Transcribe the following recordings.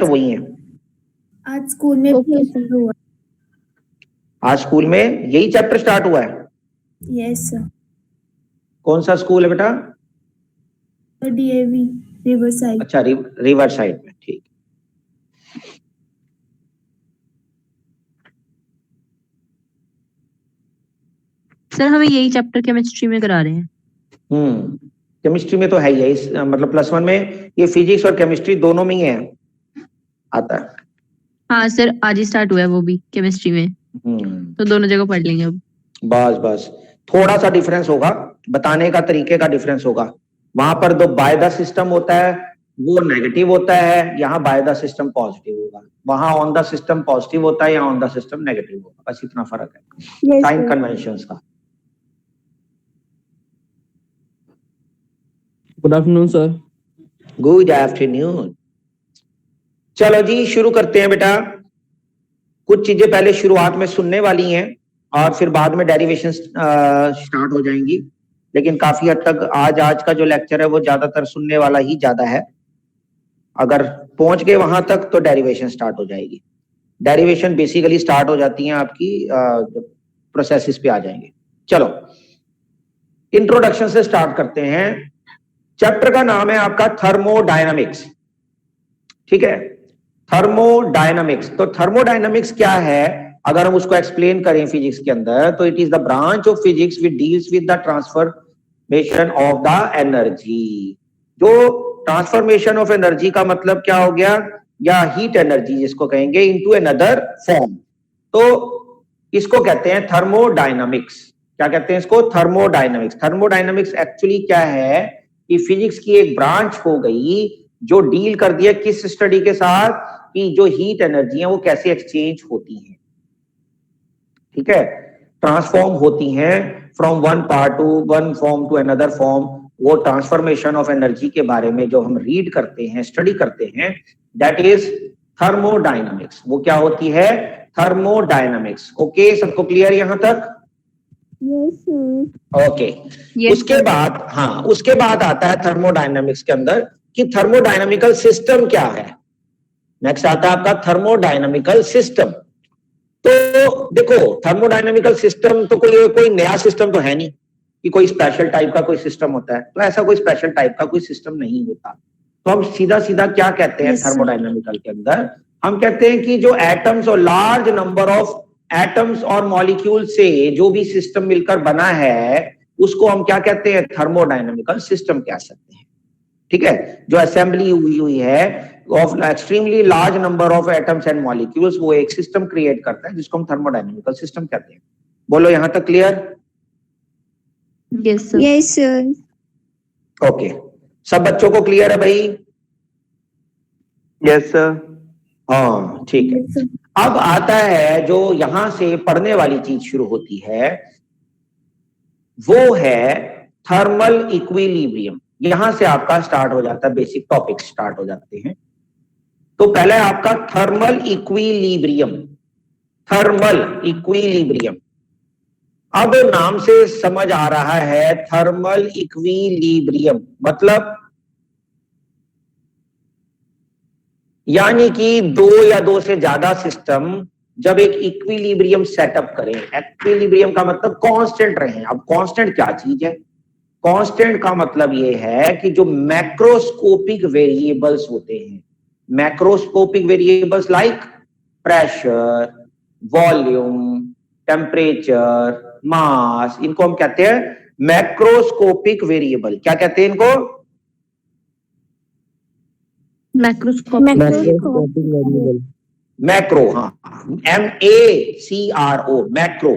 वही है। आज स्कूल में हुआ। आज स्कूल में यही चैप्टर स्टार्ट हुआ है? Yes sir. कौन सा स्कूल है बेटा? DAV river side. अच्छा, रिवर साइड में, ठीक। सर हमें यही चैप्टर केमिस्ट्री में करा रहे हैं। केमिस्ट्री में तो है ही है, मतलब +1 में ये फिजिक्स और केमिस्ट्री दोनों में ही है, आता है। हाँ सर, आज ही स्टार्ट हुआ है वो भी केमिस्ट्री में। तो दोनों जगह पढ़ लेंगे अब। बस थोड़ा सा डिफरेंस होगा, बताने का तरीके का डिफरेंस होगा। वहां पर दो बाय द सिस्टम होता है, वो नेगेटिव होता है, यहाँ बाय द सिस्टम पॉजिटिव होगा। वहां ऑन द सिस्टम पॉजिटिव होता है, यहाँ ऑन द सिस्टम नेगेटिव होगा। बस इतना फर्क है साइन कन्वेंशंस का। Good afternoon sir. Good afternoon. चलो जी, शुरू करते हैं बेटा। कुछ चीजें पहले शुरुआत में सुनने वाली हैं और फिर बाद में डेरिवेशन स्टार्ट हो जाएंगी, लेकिन काफी हद तक आज का जो लेक्चर है वो ज्यादातर सुनने वाला ही ज्यादा है। अगर पहुंच गए वहां तक तो डेरिवेशन स्टार्ट हो जाएगी। डेरिवेशन बेसिकली स्टार्ट हो जाती है आपकी प्रोसेसेस पे आ जाएंगे। चलो इंट्रोडक्शन से स्टार्ट करते हैं। चैप्टर का नाम है आपका थर्मोडायनामिक्स, ठीक है? थर्मोडायनामिक्स। तो थर्मोडायनामिक्स क्या है अगर हम उसको एक्सप्लेन करें फिजिक्स के अंदर, तो it is the branch of physics which deals with the transformation of the energy. जो ट्रांसफॉर्मेशन ऑफ एनर्जी का मतलब क्या हो गया, या हीट एनर्जी जिसको कहेंगे, इनटू अनदर फॉर्म, तो इसको कहते हैं थर्मोडायनामिक्स। क्या कहते हैं इसको? थर्मोडायनामिक्स। थर्मोडायनामिक्स एक्चुअली क्या है कि फिजिक्स की एक ब्रांच हो गई जो डील कर दिया किस स्टडी के साथ, कि जो हीट एनर्जी है वो कैसे एक्सचेंज होती है, ठीक है? ट्रांसफॉर्म होती हैं from one part to one form to another form. वो ट्रांसफॉर्मेशन ऑफ एनर्जी के बारे में जो हम रीड करते हैं, स्टडी करते हैं, दैट इज थर्मोडायनामिक्स। वो क्या होती है? थर्मोडायनामिक्स। ओके, सबको क्लियर यहां तक? ओके। उसके बाद, हाँ, उसके बाद आता है थर्मोडायनामिक्स के अंदर कि थर्मोडायनामिकल सिस्टम क्या है। नेक्स्ट आता है आपका थर्मोडायनामिकल सिस्टम। तो देखो, थर्मोडायनामिकल सिस्टम तो कोई नया सिस्टम तो है नहीं कि कोई स्पेशल टाइप का कोई सिस्टम होता है। तो ऐसा कोई स्पेशल टाइप का कोई सिस्टम नहीं होता। तो हम सीधा क्या कहते हैं थर्मोडायनामिकल के अंदर? हम कहते हैं कि जो एटम्स और लार्ज नंबर ऑफ एटम्स और मॉलिक्यूल से जो भी सिस्टम मिलकर बना है, उसको हम क्या कहते हैं? थर्मोडायनामिकल सिस्टम कह सकते हैं, ठीक है? जो असेंबली हुई है of extremely large number of atoms and molecules, वो एक सिस्टम क्रिएट करता है जिसको हम थर्मोडायनामिकल सिस्टम कहते हैं। बोलो यहां तक clear? Yes sir. Yes sir. Okay, सब बच्चों को क्लियर है भाई? Yes sir. हाँ, ठीक है। अब आता है जो यहां से पढ़ने वाली चीज शुरू होती है, वो है थर्मल इक्विलिब्रियम। यहां से आपका स्टार्ट हो जाता है, बेसिक टॉपिक स्टार्ट हो जाते हैं। तो पहले आपका थर्मल इक्विलिब्रियम। थर्मल इक्विलिब्रियम, अब नाम से समझ आ रहा है थर्मल इक्विलिब्रियम मतलब यानी कि दो या दो से ज्यादा सिस्टम जब एक इक्विलिब्रियम सेटअप करें। इक्विलिब्रियम का मतलब कांस्टेंट रहे। अब कांस्टेंट क्या चीज है? कांस्टेंट का मतलब ये है कि जो मैक्रोस्कोपिक वेरिएबल्स होते हैं, macroscopic variables like pressure, volume, temperature, mass, इनको हम कहते हैं मैक्रोस्कोपिक वेरिएबल। क्या कहते हैं इनको? मैक्रो, हाँ, MACRO, मैक्रो,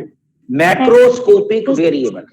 मैक्रोस्कोपिक वेरिएबल।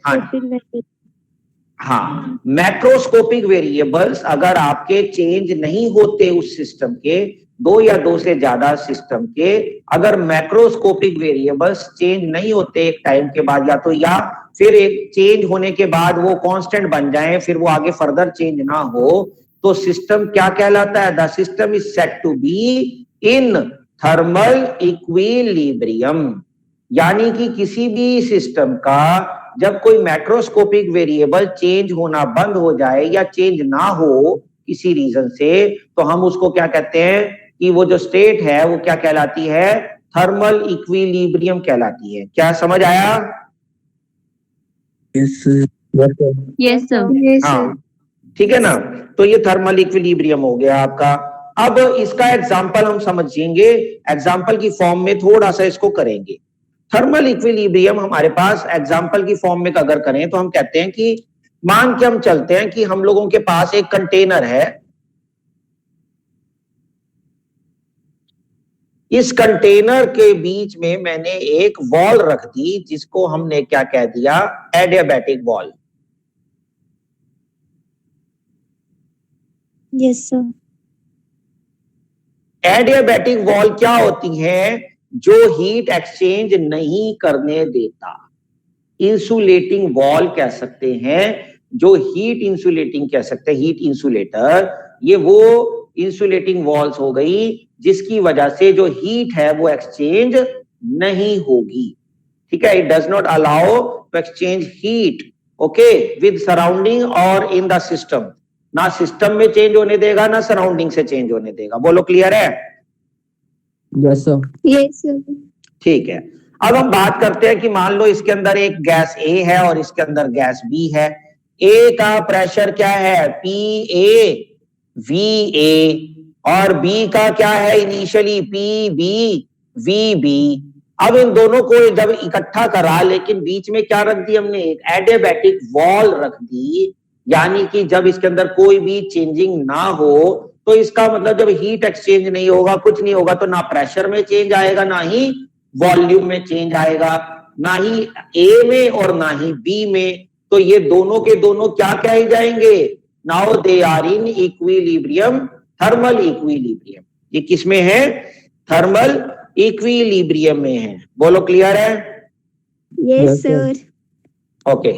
हाँ, मैक्रोस्कोपिक वेरिएबल्स अगर आपके चेंज नहीं होते उस सिस्टम के, दो या दो से ज्यादा सिस्टम के अगर मैक्रोस्कोपिक वेरिएबल्स चेंज नहीं होते एक टाइम के बाद, या फिर एक चेंज होने के बाद वो कांस्टेंट बन जाए, फिर वो आगे फर्दर चेंज ना हो, तो सिस्टम क्या कहलाता है? The system is said to be in thermal equilibrium. यानी कि किसी भी सिस्टम का जब कोई मैक्रोस्कोपिक वेरिएबल चेंज होना बंद हो जाए या चेंज ना हो किसी रीजन से, तो हम उसको क्या कहते हैं? कि वो जो स्टेट है वो क्या कहलाती है, थर्मल इक्विलिब्रियम कहलाती है। क्या समझ आया? Yes sir. Yes, हाँ, sir. ठीक है ना। तो ये थर्मल इक्विलिब्रियम हो गया आपका। अब इसका एग्जाम्पल हम समझेंगे, एग्जाम्पल की फॉर्म में थोड़ा सा इसको करेंगे। थर्मल इक्विलिब्रियम हमारे पास एग्जाम्पल की फॉर्म में अगर करें तो हम कहते हैं कि मान के हम चलते हैं कि हम लोगों के पास एक कंटेनर है, इस कंटेनर के बीच में मैंने एक वॉल रख दी जिसको हमने क्या कह दिया, adiabatic wall. Yes, sir. Adiabatic wall क्या होती है, जो हीट एक्सचेंज नहीं करने देता। इंसुलेटिंग वॉल कह सकते हैं, जो हीट इंसुलेटिंग कह सकते हैं, हीट इंसुलेटर। ये वो इंसुलेटिंग वॉल्स हो गई जिसकी वजह से जो हीट है वो एक्सचेंज नहीं होगी। ठीक है, it does not allow to exchange heat okay with surrounding और इन द सिस्टम। ना सिस्टम में चेंज होने देगा, ना सराउंडिंग से चेंज होने देगा। बोलो क्लियर है? Yes sir. Yes, sir. ठीक है। अब हम बात करते हैं कि मान लो इसके अंदर एक गैस ए है और इसके अंदर गैस बी है। ए का प्रेशर क्या है, पी ए वी ए, और बी का क्या है initially, P B V B. अब इन दोनों को जब इकट्ठा करा, लेकिन बीच में क्या रख दी हमने, एक एडियाबैटिक वॉल रख दी, यानी कि जब इसके अंदर कोई भी चेंजिंग ना हो तो इसका मतलब जब हीट एक्सचेंज नहीं होगा, कुछ नहीं होगा, तो ना प्रेशर में चेंज आएगा, ना ही वॉल्यूम में चेंज आएगा, ना ही ए में और ना ही बी में। तो ये दोनों के दोनों क्या कहे जाएंगे, now they are in equilibrium, thermal equilibrium. ये किसमें है, थर्मल इक्विलिब्रियम में है। बोलो क्लियर है? Yes, Yes, sir. sir. Okay.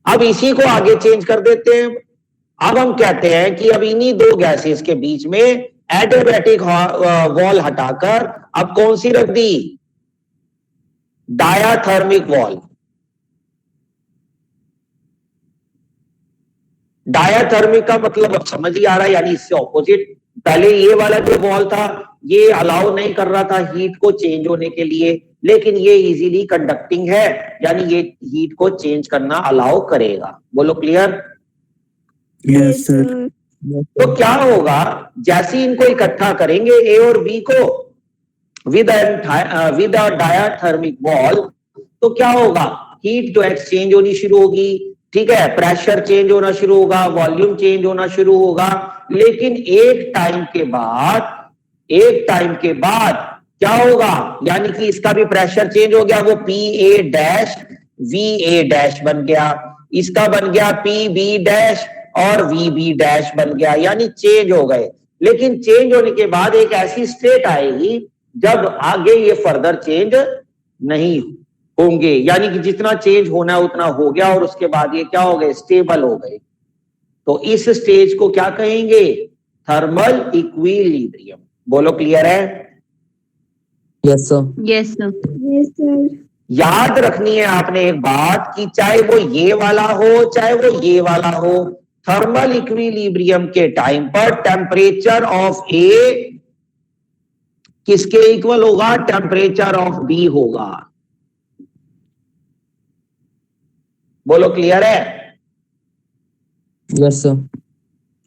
अब इसी को आगे चेंज कर देते हैं। अब हम कहते हैं कि अब इन्हीं दो गैसेस के बीच में एडियाबैटिक वॉल हटाकर अब कौन सी रख दी, डायाथर्मिक वॉल। डायाथर्मिक का मतलब अब समझ ही आ रहा है, यानी इससे ऑपोजिट। पहले ये वाला जो वॉल था ये अलाउ नहीं कर रहा था हीट को चेंज होने के लिए, लेकिन ये इजीली कंडक्टिंग है, यानी ये हीट को चेंज करना अलाउ करेगा। बोलो क्लियर? Yes, sir. तो क्या होगा, जैसे इनको इकट्ठा करेंगे ए और बी को विद अ डायाथर्मिक वॉल, तो क्या होगा, हीट जो एक्सचेंज होनी शुरू होगी। ठीक है, प्रेशर चेंज होना शुरू होगा, वॉल्यूम चेंज होना शुरू होगा, लेकिन एक टाइम के बाद क्या होगा, यानी कि इसका भी प्रेशर चेंज हो गया, वो P A dash V A dash बन गया, इसका बन गया पी बी डैश और वी बी डैश बन गया, यानी चेंज हो गए। लेकिन चेंज होने के बाद एक ऐसी स्टेट आएगी जब आगे ये फर्दर चेंज नहीं होंगे, यानी कि जितना चेंज होना है उतना हो गया और उसके बाद ये क्या हो गए, स्टेबल हो गए। तो इस स्टेज को क्या कहेंगे, थर्मल इक्विलिब्रियम। बोलो क्लियर है? Yes sir. Yes sir. Yes, sir. याद रखनी है आपने एक बात कि चाहे वो ये वाला हो चाहे वो ये वाला हो, थर्मल इक्विलिब्रियम के टाइम पर टेम्परेचर ऑफ ए किसके इक्वल होगा, टेम्परेचर ऑफ बी होगा। बोलो क्लियर है? Yes sir.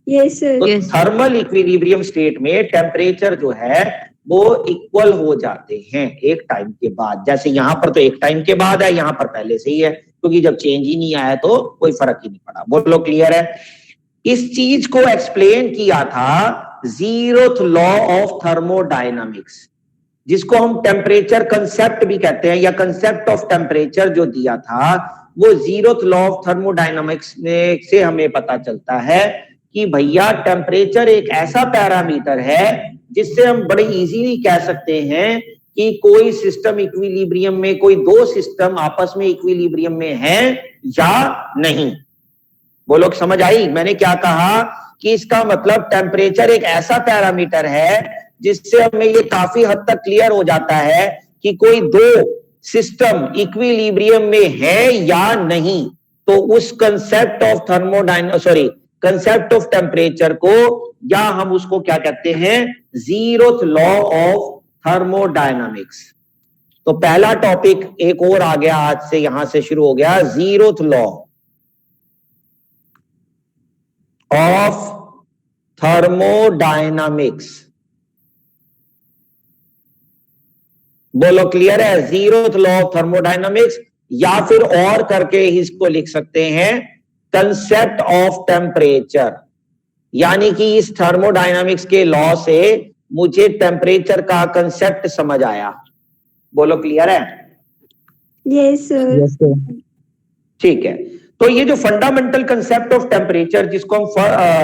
Yes, sir. तो Yes. थर्मल इक्विलिब्रियम स्टेट में टेम्परेचर जो है वो इक्वल हो जाते हैं एक टाइम के बाद। जैसे यहां पर तो एक टाइम के बाद है, यहां पर पहले से ही है, क्योंकि जब चेंज ही नहीं आया तो कोई फर्क ही नहीं पड़ा। बोलो क्लियर है? इस चीज को एक्सप्लेन किया था जीरोथ लॉ ऑफ थर्मोडायनामिक्स, जिसको हम टेम्परेचर कंसेप्ट भी कहते हैं, या कंसेप्ट ऑफ टेम्परेचर जो दिया था, वो जीरोथ लॉ ऑफ थर्मोडायनामिक्स में से हमें पता चलता है कि भैया टेम्परेचर एक ऐसा पैरामीटर है जिससे हम बड़े इजीली कह सकते हैं कि कोई सिस्टम इक्विलिब्रियम में, कोई दो सिस्टम आपस में इक्विलिब्रियम में है या नहीं। बोलो समझ आई मैंने क्या कहा, कि इसका मतलब टेम्परेचर एक ऐसा पैरामीटर है जिससे हमें ये काफी हद तक क्लियर हो जाता है कि कोई दो सिस्टम इक्विलिब्रियम में है या नहीं। तो उस concept of concept of temperature को या हम उसको क्या कहते हैं, जीरोथ लॉ ऑफ थर्मोडायनामिक्स। तो पहला टॉपिक एक और आ गया, आज से यहां से शुरू हो गया, जीरोथ लॉ ऑफ थर्मोडायनामिक्स। बोलो क्लियर है? जीरोथ लॉ ऑफ थर्मोडायनामिक्स, या फिर और करके इसको लिख सकते हैं कंसेप्ट ऑफ टेम्परेचर। यानी कि इस थर्मोडायनामिक्स के लॉ से मुझे टेम्परेचर का कंसेप्ट समझ आया। बोलो क्लियर है? Yes, sir. Yes, sir. ठीक है। तो ये जो फंडामेंटल कंसेप्ट ऑफ टेम्परेचर जिसको हम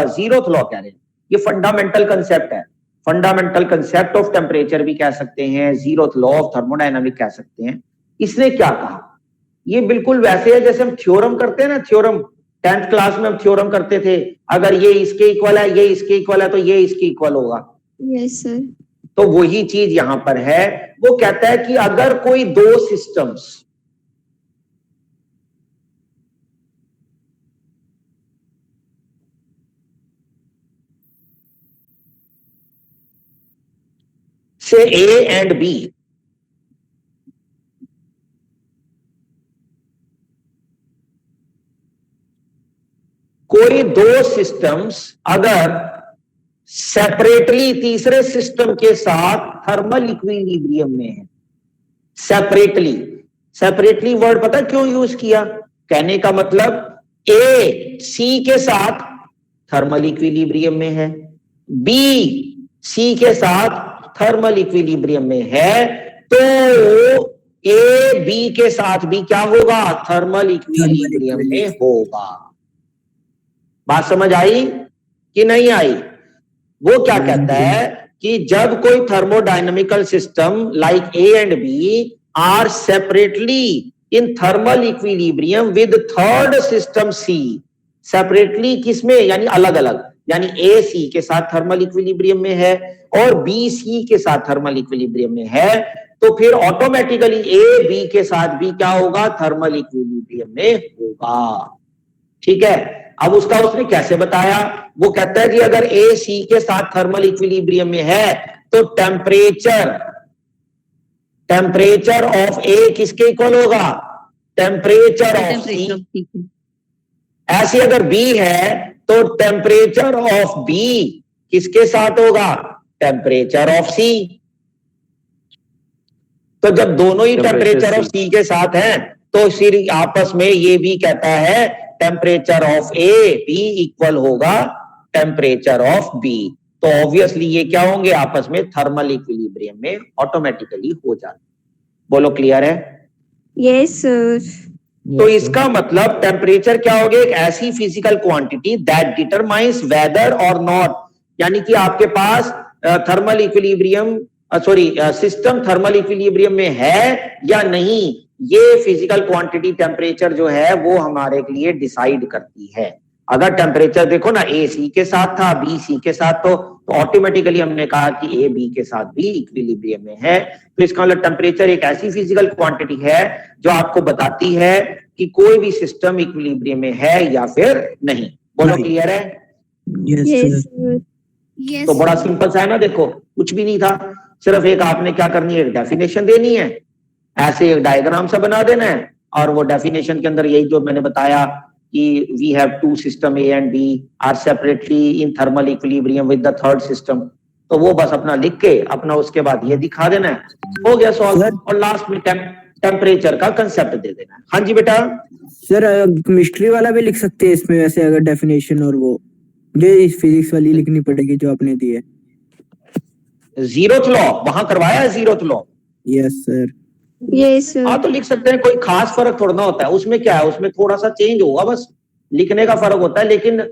जीरोथ लॉ कह रहे हैं, ये फंडामेंटल कंसेप्ट है। फंडामेंटल कंसेप्ट ऑफ टेम्परेचर भी कह सकते हैं, जीरोथ लॉ ऑफ थर्मोडायनामिक कह सकते हैं। इसने क्या कहा, ये बिल्कुल वैसे है जैसे हम थ्योरम करते हैं ना, थ्योरम 10th क्लास में हम थ्योरम करते थे, अगर ये इसके इक्वल है, ये इसके इक्वल है, तो ये इसके इक्वल होगा। Yes, sir. तो वही चीज यहां पर है। वो कहता है कि अगर कोई दो सिस्टम्स से ए एंड बी कोई दो सिस्टम्स अगर सेपरेटली तीसरे सिस्टम के साथ थर्मल इक्विलिब्रियम में है, सेपरेटली, सेपरेटली वर्ड पता क्यों यूज किया? कहने का मतलब ए सी के साथ थर्मल इक्विलिब्रियम में है, बी सी के साथ थर्मल इक्विलिब्रियम में है, तो ए बी के साथ भी क्या होगा? थर्मल इक्विलिब्रियम में होगा। बात समझ आई कि नहीं आई? वो क्या कहता है कि जब कोई thermodynamical system like A and B are separately in thermal equilibrium with third system C, separately किसमें, यानी अलग अलग, यानी ए सी के साथ थर्मल इक्विलिब्रियम में है और बी सी के साथ थर्मल इक्विलिब्रियम में है, तो फिर ऑटोमेटिकली ए बी के साथ भी क्या होगा? थर्मल इक्विलिब्रियम में होगा। ठीक है। अब उसका उसने कैसे बताया? वो कहता है कि अगर ए सी के साथ थर्मल इक्विलिब्रियम में है तो टेम्परेचर ऑफ ए किसके इक्वल होगा? टेम्परेचर ऑफ सी। ऐसे अगर बी है तो टेम्परेचर ऑफ बी किसके साथ होगा? टेम्परेचर ऑफ सी। तो जब दोनों ही टेम्परेचर ऑफ सी के साथ हैं तो फिर आपस में ये भी कहता है temperature of A B equal होगा टेम्परेचर ऑफ बी। तो ऑब्वियसली ये क्या होंगे? आपस में थर्मल इक्विलिब्रियम में ऑटोमेटिकली हो जाते। बोलो क्लियर है? Yes, sir. तो इसका मतलब टेम्परेचर क्या हो गया? एक ऐसी physical quantity that determines whether और नॉट, यानी कि आपके पास thermal equilibrium system thermal equilibrium में है या नहीं, ये फिजिकल क्वांटिटी टेम्परेचर जो है वो हमारे लिए डिसाइड करती है। अगर टेम्परेचर देखो ना, ए सी के साथ था, बी सी के साथ, तो ऑटोमेटिकली हमने कहा कि ए बी के साथ भी इक्विलिब्रियम में है। तो इसका मतलब टेम्परेचर एक ऐसी फिजिकल क्वांटिटी है जो आपको बताती है कि कोई भी सिस्टम इक्विलिब्रियम में है या फिर नहीं। बोलो क्लियर है? Yes, sir. Yes. तो बड़ा सिंपल सा है ना, देखो कुछ भी नहीं था, सिर्फ एक आपने क्या करनी है, एक डेफिनेशन देनी है, ऐसे एक डायग्राम सा बना देना है, और वो डेफिनेशन के अंदर यही जो मैंने बताया कि we have two system A and B are separately in thermal equilibrium with the third system, तो वो बस अपना लिख के अपना उसके बाद ये दिखा देना है, हो गया सॉल्व। और लास्ट में टेम्परेचर का कंसेप्ट दे देना है। हाँ जी बेटा। सर केमिस्ट्री वाला भी लिख सकते हैं इसमें वैसे, अगर डेफिनेशन और वो ये फिजिक्स वाली लिखनी पड़ेगी जो आपने दी है। जीरोथ लॉ वहां करवाया है, zeroth law. Yes sir. Yes, sir. हाँ तो लिख सकते हैं, कोई खास फर्क थोड़ा ना होता है उसमें। क्या है उसमें, थोड़ा सा चेंज होगा, बस लिखने का फर्क होता है। लेकिन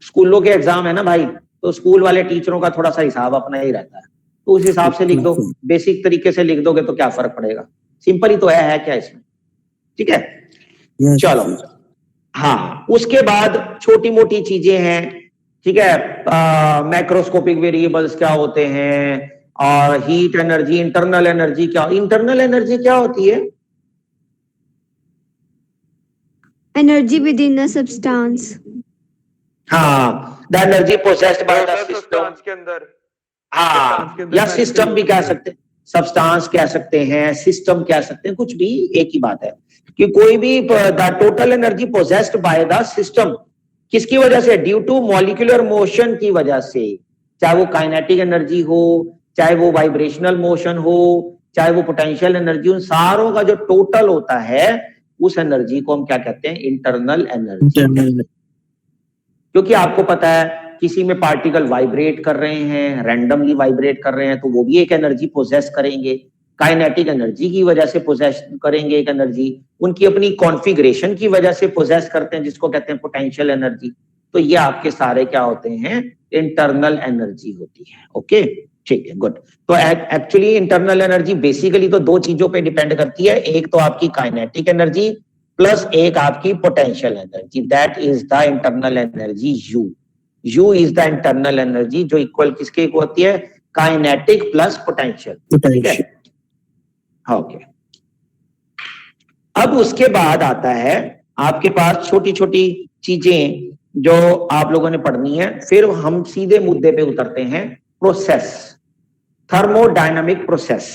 स्कूलों के एग्जाम है ना भाई, तो स्कूल वाले टीचरों का थोड़ा सा हिसाब अपना ही रहता है, तो उस हिसाब से लिख दो, बेसिक तरीके से लिख दोगे तो क्या फर्क पड़ेगा, सिंपल ही तो है क्या इसमें। ठीक है Yes, चलो। sir. हाँ उसके बाद छोटी मोटी चीजें हैं। ठीक है, मैक्रोस्कोपिक वेरिएबल्स क्या होते हैं, और हीट एनर्जी, इंटरनल एनर्जी क्या, इंटरनल एनर्जी क्या होती है? Energy within a substance. हाँ, the energy possessed by the system, substance के अंदर, हाँ, के अंदर या मैकेनिकल सिस्टम भी कह सकते हैं, सब्सटेंस कह सकते हैं, सिस्टम कह सकते हैं, कुछ भी एक ही बात है कि कोई भी the total energy possessed by the system किसकी वजह से, ड्यू टू मॉलिक्यूलर मोशन की वजह से, चाहे वो काइनेटिक एनर्जी हो, चाहे वो वाइब्रेशनल मोशन हो, चाहे वो पोटेंशियल एनर्जी, उन सारों का जो टोटल होता है उस एनर्जी को हम क्या कहते हैं, इंटरनल एनर्जी। क्योंकि आपको पता है किसी में पार्टिकल वाइब्रेट कर रहे हैं, रैंडमली वाइब्रेट कर रहे हैं, तो वो भी एक एनर्जी पोजेस करेंगे, काइनेटिक एनर्जी की वजह से पोजेस करेंगे एक एनर्जी, उनकी अपनी कॉन्फ़िगरेशन की वजह से पोजेस करते हैं, जिसको कहते हैं पोटेंशियल एनर्जी। तो ये आपके सारे क्या होते हैं, इंटरनल एनर्जी होती है। ओके, ठीक है, गुड। तो एक्चुअली इंटरनल एनर्जी बेसिकली तो दो चीजों पे डिपेंड करती है, एक तो आपकी काइनेटिक एनर्जी प्लस एक आपकी potential energy, that is the internal energy you. You is the internal energy जो इक्वल किसके होती है, काइनेटिक प्लस पोटेंशियल। ठीक है, ओके। अब उसके बाद आता है आपके पास छोटी छोटी चीजें जो आप लोगों ने पढ़नी है, फिर हम सीधे मुद्दे पे उतरते हैं, process, thermodynamic process.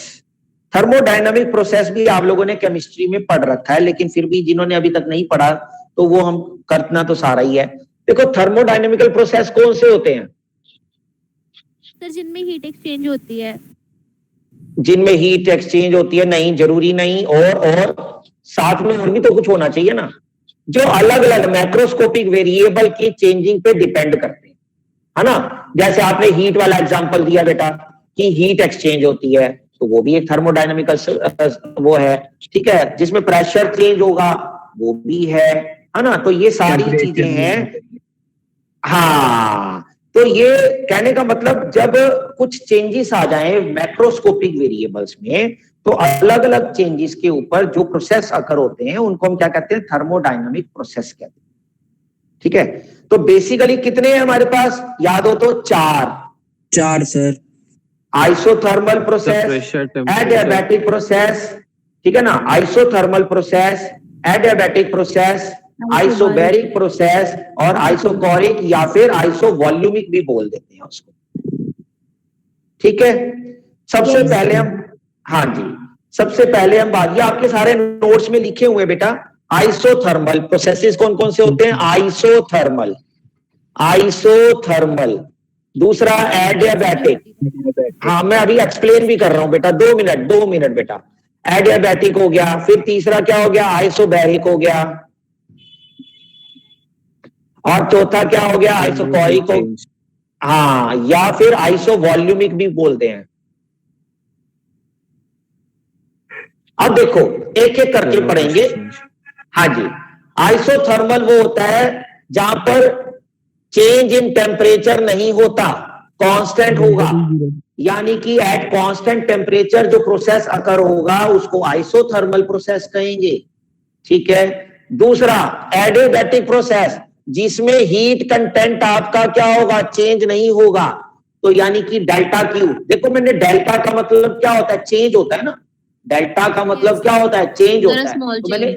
Thermodynamic process भी आप लोगों ने केमिस्ट्री में पढ़ रखा है, लेकिन फिर भी जिन्होंने अभी तक नहीं पढ़ा तो वो हम करना तो सारा ही है। देखो, थर्मोडायनामिकल प्रोसेस कौन से होते हैं सर? जिनमें हीट एक्सचेंज होती है। जिनमें हीट एक्सचेंज होती है? नहीं, जरूरी नहीं, और साथ में और भी तो कुछ होना चाहिए ना, जो अलग अलग मैक्रोस्कोपिक वेरिएबल की चेंजिंग पे डिपेंड करते हैं, है ना। जैसे आपने हीट वाला एग्जांपल दिया बेटा कि हीट एक्सचेंज होती है, तो वो भी एक थर्मोडायनामिकल वो है, ठीक है। जिसमें प्रेशर चेंज होगा वो भी है ना। तो ये सारी चीजें हैं। हाँ, तो ये कहने का मतलब जब कुछ चेंजेस आ जाएं मैक्रोस्कोपिक वेरिएबल्स में, तो अलग अलग चेंजेस के ऊपर जो प्रोसेस अकर होते हैं उनको हम क्या कहते हैं, थर्मोडायनामिक प्रोसेस कहते हैं। ठीक है, तो बेसिकली कितने हैं हमारे पास, याद हो तो चार sir. Isothermal process, adiabatic process, ठीक है ना, isothermal process, adiabatic process, isobaric process और आइसोकोरिक या फिर आइसोवॉल्यूमिक भी बोल देते हैं उसको। ठीक है, सबसे पहले हम, हाँ जी, सबसे पहले हम बात, ये आपके सारे नोट्स में लिखे हुए बेटा, आइसोथर्मल प्रोसेसेस कौन कौन से होते हैं, आइसोथर्मल, दूसरा एडियाबैटिक, हाँ मैं अभी एक्सप्लेन भी कर रहा हूं बेटा, 2 मिनट बेटा। एडियाबैटिक हो गया, फिर तीसरा क्या हो गया, आइसोबैरिक हो गया, और चौथा क्या हो गया, आइसोकोरिक हो, हाँ, या फिर आइसोवॉल्यूमिक भी बोलते हैं। अब देखो एक एक करके पढ़ेंगे। हाँ जी, आइसोथर्मल वो होता है जहां पर चेंज इन टेम्परेचर नहीं होता, कांस्टेंट होगा, यानी कि एट कांस्टेंट टेम्परेचर जो प्रोसेस अकर होगा उसको आइसोथर्मल प्रोसेस कहेंगे। ठीक है, दूसरा एडियाबैटिक प्रोसेस, जिसमें हीट कंटेंट आपका क्या होगा, चेंज नहीं होगा, तो यानी कि डेल्टा क्यू। देखो मैंने डेल्टा का मतलब क्या होता है, चेंज होता है ना, डेल्टा का मतलब क्या होता है, चेंज होता है। तो मैंने,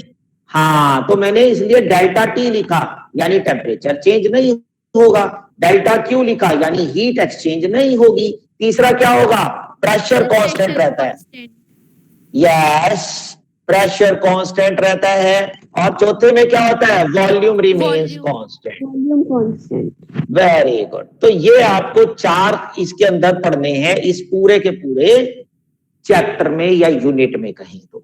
हाँ, तो मैंने इसलिए डेल्टा टी लिखा, यानी टेम्परेचर चेंज नहीं होगा, डेल्टा क्यू लिखा यानी हीट एक्सचेंज नहीं होगी। तीसरा क्या होगा, प्रेशर कांस्टेंट रहता है, यस, प्रेशर कांस्टेंट रहता है। और चौथे में क्या होता है, volume remains constant. Very good. तो ये आपको 4 इसके अंदर पढ़ने हैं, इस पूरे के पूरे चैप्टर में या यूनिट में कहीं तो।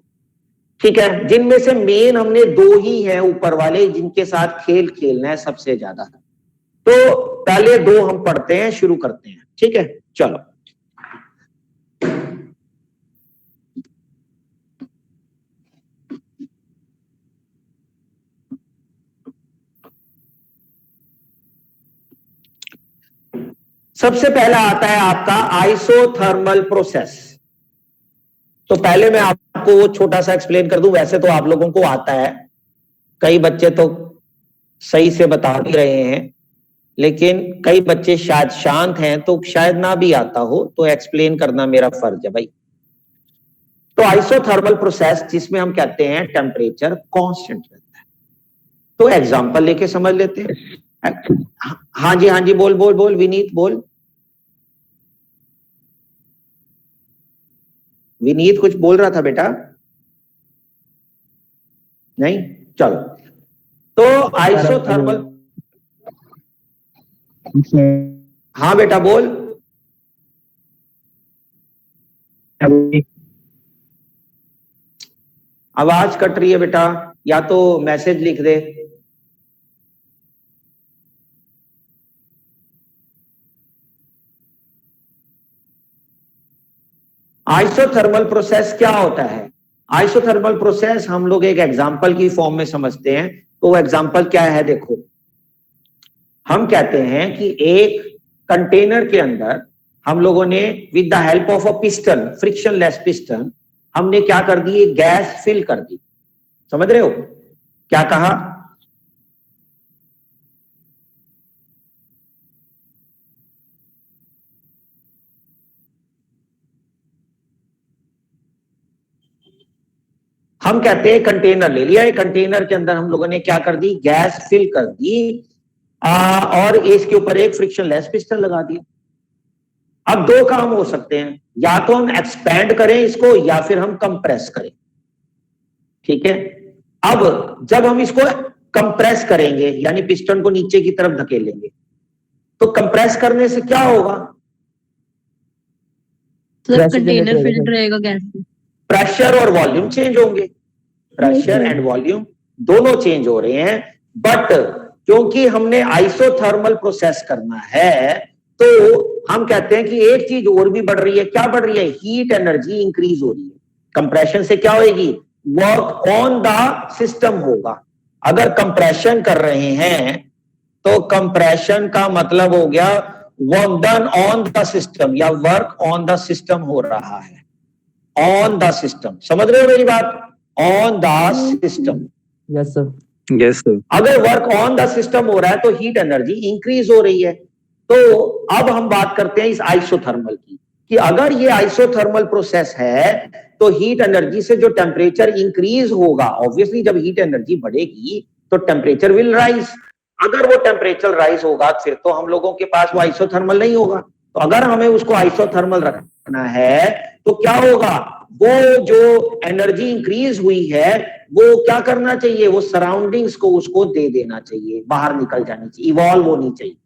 ठीक है, जिनमें से मेन हमने 2 ही हैं ऊपर वाले जिनके साथ खेल खेलना है सबसे ज्यादा। तो पहले 2 हम पढ़ते हैं, शुरू करते हैं। ठीक है, चलो। सबसे पहला आता है आपका आइसोथर्मल प्रोसेस। तो पहले मैं आपको वो छोटा सा एक्सप्लेन कर दूं, वैसे तो आप लोगों को आता है, कई बच्चे तो सही से बता भी रहे हैं, लेकिन कई बच्चे शायद शांत हैं तो शायद ना भी आता हो, तो एक्सप्लेन करना मेरा फर्ज है भाई। तो आइसोथर्मल प्रोसेस जिसमें हम कहते हैं टेम्परेचर कांस्टेंट रहता है। तो एग्जांपल लेके समझ लेते हैं। हाँ जी बोल बोल बोल विनीत बोल। विनीत कुछ बोल रहा था बेटा? नहीं, चलो। तो आइसोथर्मल, हाँ बेटा बोल। आवाज कट रही है बेटा, या तो मैसेज लिख दे। आइसोथर्मल प्रोसेस क्या होता है? आइसोथर्मल प्रोसेस हम लोग एक एग्जांपल की फॉर्म में समझते हैं। तो वो एग्जांपल क्या है? देखो, हम कहते हैं कि एक कंटेनर के अंदर हम लोगों ने with the help of a piston, frictionless piston, हमने क्या कर दी? गैस फिल कर दी। समझ रहे हो क्या कहा? हम कहते हैं कंटेनर ले लिया, कंटेनर के अंदर हम लोगों ने क्या कर दी? गैस फिल कर दी और इसके ऊपर एक फ्रिक्शनलेस पिस्टन लगा दिया। अब दो काम हो सकते हैं, या तो हम एक्सपैंड करें इसको या फिर हम कंप्रेस करें। ठीक है, अब जब हम इसको कंप्रेस करेंगे यानी पिस्टन को नीचे की तरफ धकेलेंगे, तो कंप्रेस करने से क्या होगा? सर कंटेनर फिल्ड रहेगा गैस से। प्रेशर और वॉल्यूम चेंज होंगे, प्रेशर एंड वॉल्यूम दोनों चेंज हो रहे हैं। बट क्योंकि हमने आइसोथर्मल प्रोसेस करना है, तो हम कहते हैं कि एक चीज और भी बढ़ रही है। क्या बढ़ रही है? हीट एनर्जी इंक्रीज हो रही है। कंप्रेशन से क्या होगी? वर्क ऑन द सिस्टम होगा। अगर कंप्रेशन कर रहे हैं तो कंप्रेशन का मतलब हो गया work done on the system, या वर्क ऑन द सिस्टम हो रहा है। ऑन द सिस्टम, समझ रहे हो मेरी बात? On the system. Yes sir, yes sir. अगर वर्क ऑन द सिस्टम हो रहा है तो हीट एनर्जी इंक्रीज हो रही है। तो अब हम बात करते हैं इस आइसोथर्मल की, कि अगर ये आइसोथर्मल प्रोसेस है तो हीट एनर्जी से जो टेम्परेचर इंक्रीज होगा, ऑब्वियसली जब हीट एनर्जी बढ़ेगी तो टेम्परेचर विल राइज। अगर वो टेम्परेचर राइज होगा फिर तो हम लोगों के पास वो आइसोथर्मल नहीं होगा। तो अगर हमें उसको आइसोथर्मल रखना है तो क्या होगा? वो जो एनर्जी इंक्रीज हुई है वो क्या करना चाहिए? वो सराउंडिंग्स को उसको दे देना चाहिए, बाहर निकल जानी चाहिए, इवॉल्व होनी चाहिए।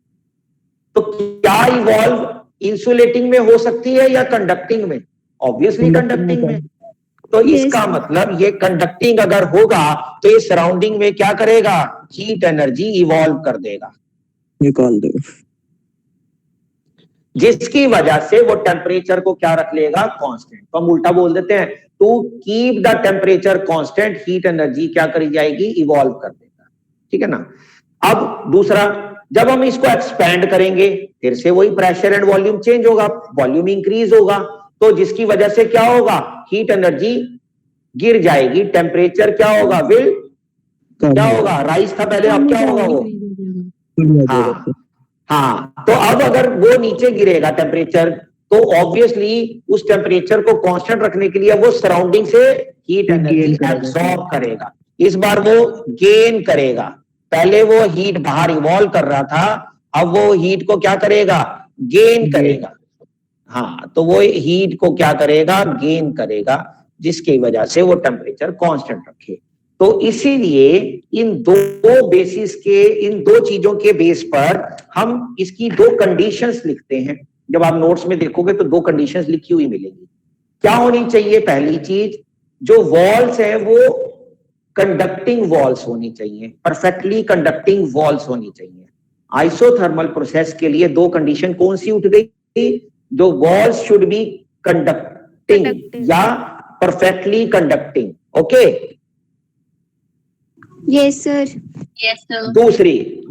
तो क्या इवॉल्व इंसुलेटिंग में हो सकती है या कंडक्टिंग में? ऑब्वियसली कंडक्टिंग में। तो इसका मतलब ये कंडक्टिंग अगर होगा तो ये सराउंडिंग में क्या करेगा? हीट एनर्जी इवॉल्व कर देगा, निकाल दो, जिसकी वजह से वो टेम्परेचर को क्या रख लेगा? कांस्टेंट। तो हम उल्टा बोल देते हैं, to keep the temperature constant, heat energy क्या करी जाएगी? इवॉल्व कर देगा। ठीक है ना? अब दूसरा, जब हम इसको एक्सपैंड करेंगे फिर से वही प्रेशर एंड वॉल्यूम चेंज होगा, वॉल्यूम इंक्रीज होगा, तो जिसकी वजह से क्या होगा? हीट एनर्जी गिर जाएगी, टेम्परेचर क्या होगा? विल क्या होगा? राइज था पहले, अब क्या होगा? वो हाँ। तो अब अगर वो नीचे गिरेगा टेम्परेचर, तो ऑब्वियसली उस टेम्परेचर को कांस्टेंट रखने के लिए वो सराउंडिंग से हीट एनर्जी एब्सॉर्ब करेगा। इस बार वो गेन करेगा। पहले वो हीट बाहर इवॉल्व कर रहा था, अब वो हीट को क्या करेगा? गेन करेगा। हाँ, तो वो हीट को क्या करेगा? गेन करेगा, जिसकी वजह से वो टेम्परेचर कांस्टेंट रखे। तो इसीलिए इन दो बेसिस के, इन दो चीजों के बेस पर हम इसकी दो कंडीशंस लिखते हैं। जब आप नोट्स में देखोगे तो दो कंडीशंस लिखी हुई मिलेंगी। क्या होनी चाहिए? पहली चीज, जो वॉल्स है वो कंडक्टिंग वॉल्स होनी चाहिए, परफेक्टली कंडक्टिंग वॉल्स होनी चाहिए। आइसोथर्मल प्रोसेस के लिए दो कंडीशन कौन सी उठ गई? जो वॉल्स शुड बी कंडक्टिंग या perfectly conducting. Okay, yes sir. Yes sir.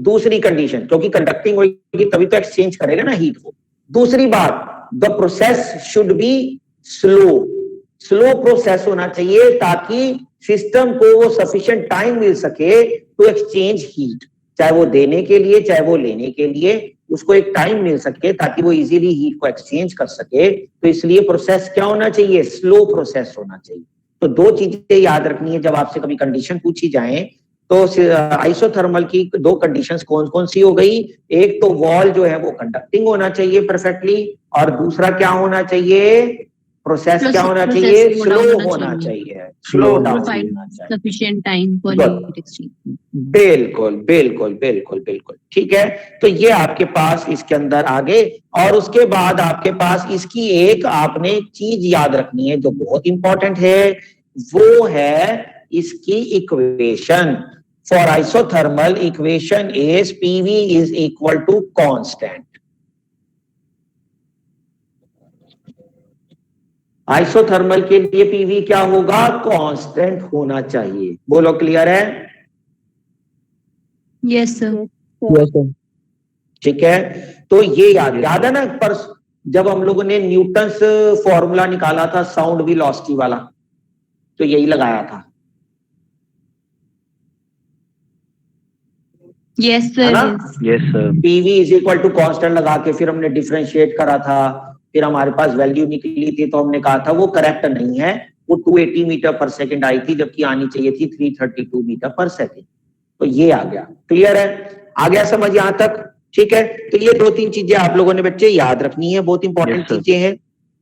दूसरी कंडीशन, क्योंकि कंडक्टिंग होगी तभी तो एक्सचेंज करेगा ना हीट को। दूसरी बात, the process should be slow process होना चाहिए, ताकि सिस्टम को वो सफिशिएंट टाइम मिल सके टू एक्सचेंज हीट। चाहे वो देने के लिए चाहे वो लेने के लिए, उसको एक टाइम मिल सके ताकि वो इजीली हीट को एक्सचेंज कर सके। तो इसलिए प्रोसेस क्या होना चाहिए? स्लो प्रोसेस होना चाहिए। तो दो चीजें याद रखनी है जब आपसे कभी कंडीशन पूछी जाए, तो आइसोथर्मल की दो कंडीशंस कौन कौन सी हो गई? एक तो वॉल जो है वो कंडक्टिंग होना चाहिए परफेक्टली, और दूसरा क्या होना चाहिए? प्रोसेस क्या होना चाहिए? स्लो होना चाहिए, स्लो डाउन होना चाहिए। Sufficient time for Good. Heat exchange. बिल्कुल बिल्कुल बिल्कुल बिल्कुल ठीक है। तो ये आपके पास इसके अंदर आगे, और उसके बाद आपके पास इसकी एक आपने चीज याद रखनी है जो बहुत इंपॉर्टेंट है, वो है इसकी equation. For isothermal equation is PV is equal to constant. Isothermal के लिए पीवी क्या होगा? कांस्टेंट होना चाहिए। बोलो, क्लियर है? Yes sir. Yes, sir. ठीक है, तो ये याद है ना, पर जब हम लोगों ने न्यूटन्स फॉर्मूला निकाला था साउंड वेलोसिटी वाला, तो यही लगाया था, यस है सर। ना? Yes sir. PV is equal to constant लगा के फिर हमने डिफरेंशिएट करा था, फिर हमारे पास वैल्यू निकली थी, तो हमने कहा था वो करेक्ट नहीं है, वो 280 मीटर पर सेकंड आई थी, जबकि आनी चाहिए थी 332 मीटर पर सेकंड। तो ये आ गया। क्लियर है? आ गया समझ यहां तक? ठीक है, तो ये दो तीन चीजें आप लोगों ने बच्चे याद रखनी है, बहुत इंपॉर्टेंट Yes, sir. चीजें हैं।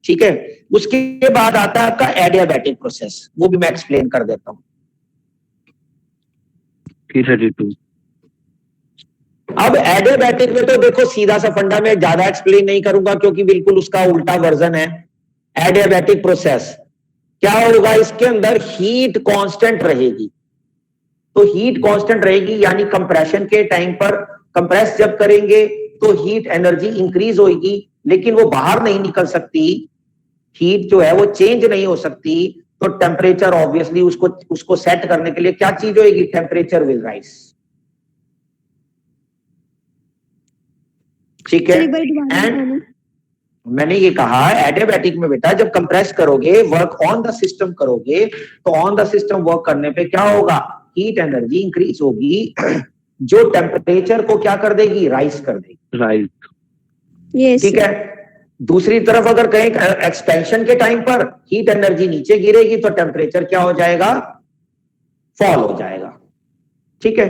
ठीक है, उसके बाद आता है आपका एडियाबैटिक प्रोसेस, वो भी मैं एक्सप्लेन कर देता हूं। 332। अब एडियाबैटिक में तो देखो सीधा सा फंडा में ज्यादा एक्सप्लेन नहीं करूंगा, क्योंकि बिल्कुल उसका उल्टा वर्जन है। एडियाबैटिक प्रोसेस क्या होगा? इसके अंदर हीट कांस्टेंट रहेगी। तो हीट कांस्टेंट रहेगी, यानी कंप्रेशन के टाइम पर कंप्रेस जब करेंगे तो हीट एनर्जी इंक्रीज होगी, लेकिन वो बाहर नहीं निकल सकती, हीट जो है वो चेंज नहीं हो सकती। तो टेम्परेचर ऑब्वियसली उसको सेट करने के लिए क्या चीज होगी? Temperature will rise. ठीक है, एंड मैंने ये कहा एडियाबैटिक में बेटा जब कंप्रेस करोगे, वर्क ऑन द सिस्टम करोगे, तो ऑन द सिस्टम वर्क करने पे क्या होगा? हीट एनर्जी इंक्रीज होगी, जो टेम्परेचर को क्या कर देगी? राइज कर देगी। राइट। Yes, ठीक sir. है, दूसरी तरफ अगर कहीं एक्सपेंशन के टाइम पर हीट एनर्जी नीचे गिरेगी, तो टेम्परेचर क्या हो जाएगा? फॉल हो जाएगा। ठीक है,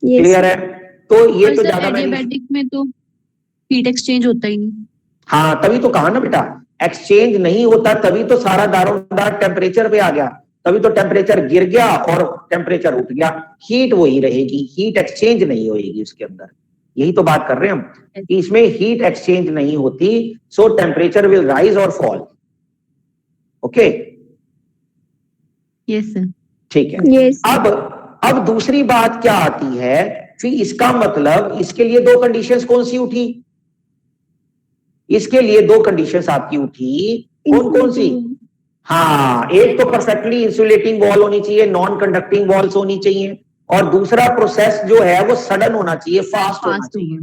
Yes, क्लियर sir. है? तो ये और तो सर ज्यादा मैं एडियाबैटिक में तो हीट एक्सचेंज होता ही नहीं। हाँ, तभी तो कहा ना बेटा, एक्सचेंज नहीं होता, तभी तो सारा दारोमदार टेम्परेचर पे आ गया, तभी तो टेम्परेचर गिर गया और टेम्परेचर उठ गया। हीट वही रहेगी, हीट एक्सचेंज नहीं होगी उसके अंदर। यही तो बात कर रहे हैं हम कि इसमें हीट एक्सचेंज नहीं होती, सो टेम्परेचर विल राइज और फॉल। Okay, yes sir. ठीक है। Yes, sir. अब दूसरी बात क्या आती है? फिर इसका मतलब इसके लिए दो कंडीशंस कौन सी उठी? इसके लिए दो कंडीशंस आपकी उठी, कौन कौन सी? हाँ, एक तो परफेक्टली इंसुलेटिंग वॉल होनी चाहिए, नॉन कंडक्टिंग वॉल्स होनी चाहिए, और दूसरा प्रोसेस जो है वो सडन होना चाहिए, फास्ट होना चाहिए।